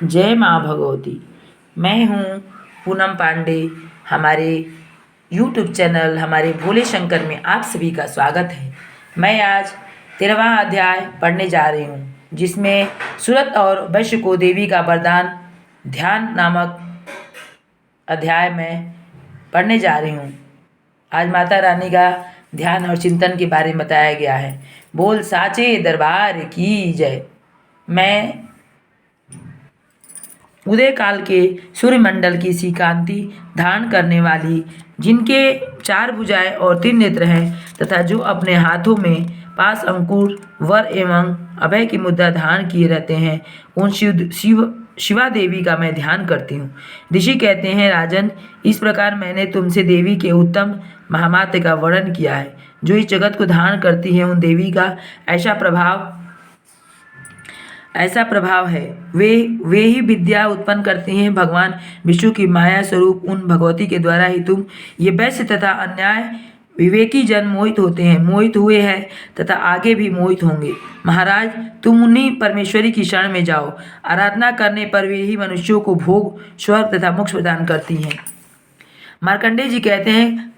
जय माँ भगवती। मैं हूँ पूनम पांडे। हमारे YouTube चैनल हमारे भोले शंकर में आप सभी का स्वागत है। मैं आज 13वां अध्याय पढ़ने जा रही हूँ, जिसमें सूरत और वैश्य को देवी का वरदान ध्यान नामक अध्याय में पढ़ने जा रही हूँ। आज माता रानी का ध्यान और चिंतन के बारे में बताया गया है। बोल साचे दरबार की जय। मैं उदय काल के सूर्यमंडल की सी कांति धारण करने वाली, जिनके 4 भुजाएं और 3 नेत्र हैं, तथा जो अपने हाथों में पास अंकुर वर एवं अभय की मुद्रा धारण किए रहते हैं, उन शिवा देवी का मैं ध्यान करती हूँ। ऋषि कहते हैं, राजन, इस प्रकार मैंने तुमसे देवी के उत्तम महामात्य का वर्णन किया है। जो इस जगत को धारण करती है, उन देवी का ऐसा प्रभाव है। वे ही विद्या उत्पन्न करती हैं। भगवान विष्णु की माया स्वरूप उन भगवती के द्वारा ही तुम ये वैश्य तथा अन्याय विवेकी जन मोहित होते हैं, मोहित हुए हैं तथा आगे भी मोहित होंगे। महाराज, तुम उन्हीं परमेश्वरी की शरण में जाओ। आराधना करने पर वे ही मनुष्यों को भोग, स्वर्ग तथा मोक्ष प्रदान करती हैं। मार्कंडेय जी कहते हैं,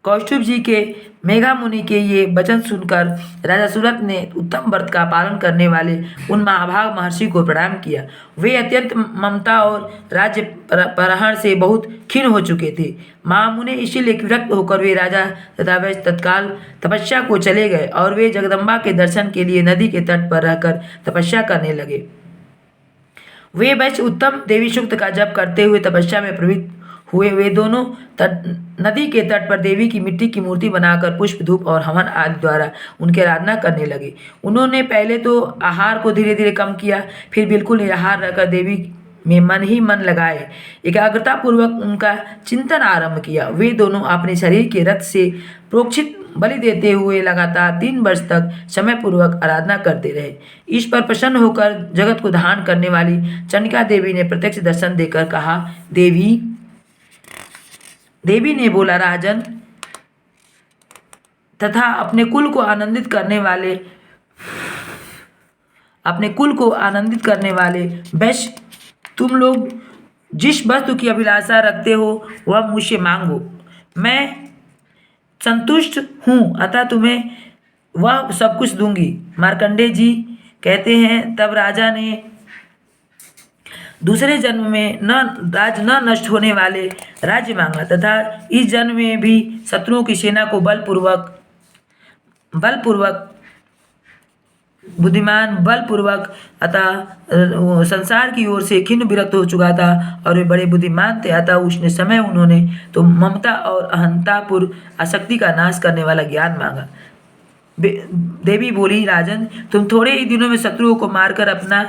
कौस्तुभ जी के मेघा मुनि के ये वचन सुनकर राजा सूरत ने उत्तम व्रत का पालन करने वाले उन महाभाग महर्षि को प्रणाम किया। वे अत्यंत ममता और राज्य परहरण से बहुत खिन्न हो चुके थे। महामुनि इसीलिए विरक्त होकर वे राजा तथा वैश्य तत्काल तपस्या को चले गए और वे जगदम्बा के दर्शन के लिए नदी के तट पर रहकर तपस्या करने लगे। वे वैश्य उत्तम देवी सूक्त का जप करते हुए तपस्या में प्रवृत्त हुए। वे दोनों नदी के तट पर देवी की मिट्टी की मूर्ति बनाकर पुष्प, धूप और हवन आदि द्वारा उनकी आराधना करने लगे। उन्होंने पहले तो आहार को धीरे धीरे कम किया, फिर बिल्कुल निराहार रहकर देवी में मन ही मन लगाए एकाग्रता पूर्वक उनका चिंतन आरंभ किया। वे दोनों अपने शरीर के रथ से प्रोक्षित बलि देते हुए लगातार 3 वर्ष तक समय पूर्वक आराधना करते रहे। इस पर प्रसन्न होकर जगत को धारण करने वाली चंडिका देवी ने प्रत्यक्ष दर्शन देकर कहा, देवी ने बोला, राजन तथा अपने कुल को आनंदित करने वाले वैश्य, तुम लोग जिस वस्तु की अभिलाषा रखते हो वह मुझसे मांगो, मैं संतुष्ट हूँ, अतः तुम्हें वह सब कुछ दूंगी। मार्कंडेय जी कहते हैं, तब राजा ने दूसरे जन्म में न नष्ट होने वाले राज्य मांगा तथा इस जन्म में भी शत्रुओं की सेना को बलपूर्वक अतः संसार की ओर से खिन्न विरक्त हो चुका था और वे बड़े बुद्धिमान थे। अतः उसने समय उन्होंने तो ममता और अहंतापुर आसक्ति का नाश करने वाला ज्ञान मांगा। देवी बोली, राजन, तुम थोड़े ही दिनों में शत्रुओं को मारकर अपना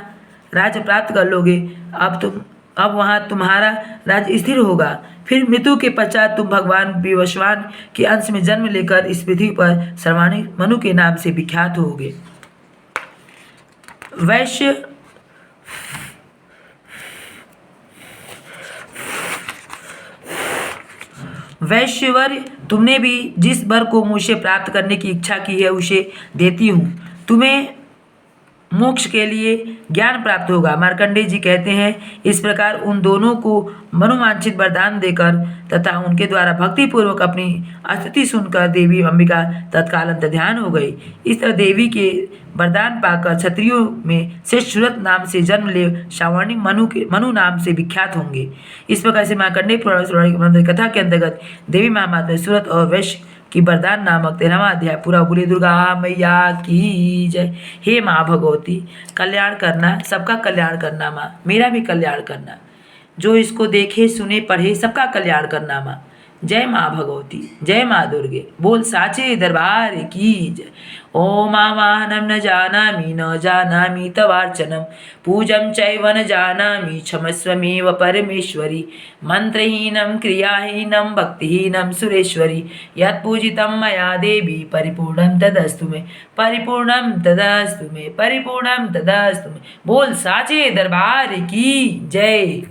राज्य प्राप्त कर लोगे। अब वहाँ तुम्हारा राज्य स्थिर होगा। फिर मृत्यु के पश्चात तुम भगवान विवस्वान के अंश में जन्म लेकर इस पृथ्वी पर सर्वाणी मनु के नाम से विख्यात होगे। वैश्यवर्य, तुमने भी जिस वर को मुझसे प्राप्त करने की इच्छा की है उसे देती हूँ। तुम्हें मोक्ष के लिए ज्ञान प्राप्त होगा। मार्कंडेय जी कहते हैं, इस प्रकार उन दोनों को मनोवांछित वरदान देकर तथा उनके द्वारा भक्ति पूर्वक अपनी स्तुति सुनकर देवी अंबिका तत्काल अंतर्ध्यान हो गई। इस तरह देवी के वरदान पाकर क्षत्रियों में श्रेष्ठ सूरत नाम से जन्म ले श्रावणी मनु नाम से विख्यात होंगे। इस प्रकार से मार्कंडेय पुराण कथा के अंतर्गत देवी महामाता सूरत और वैश्य की वरदान नामक 13वां अध्याय पूरा। बोले दुर्गा मैया की जय। हे माँ भगवती, कल्याण करना, सबका कल्याण करना माँ, मेरा भी कल्याण करना। जो इसको देखे सुने पढ़े सबका कल्याण करना माँ। जय माँ भगवती, जय माँ दुर्गे। बोल साचे दरबार की जय। ओम आवाहनं न जानामि तवार्चनं पूजं चैव न जानामि क्षमस्वमेव परमेश्वरी। मंत्रहीनं क्रियाहीनं भक्तिहीनं सुरेश्वरी। यत्पूजितं मया देवी परिपूर्णं तदस्तु मे, परिपूर्णं तदस्तु मे, परिपूर्णं तदस्तु मे। बोल साचे दरबार की जय।